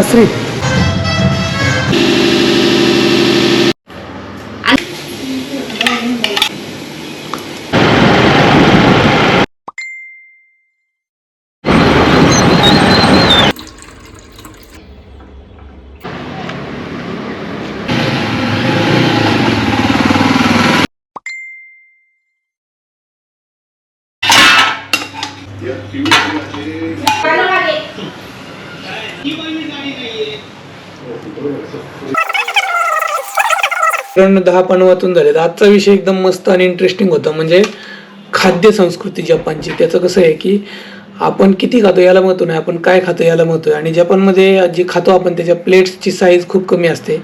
श्री मित्रांनो 10 पानवातून झाले. आजचा विषय एकदम मस्त आणि इंटरेस्टिंग होता. म्हणजे खाद्य संस्कृती जपानची. त्याचं कसं आहे की आपण किती खातो याला महत्त्व नाही, आपण काय खातो याला महत्त्व आहे. आणि जपानमध्ये जे खातो आपण त्याच्या प्लेट्सची साईज खूप कमी असते.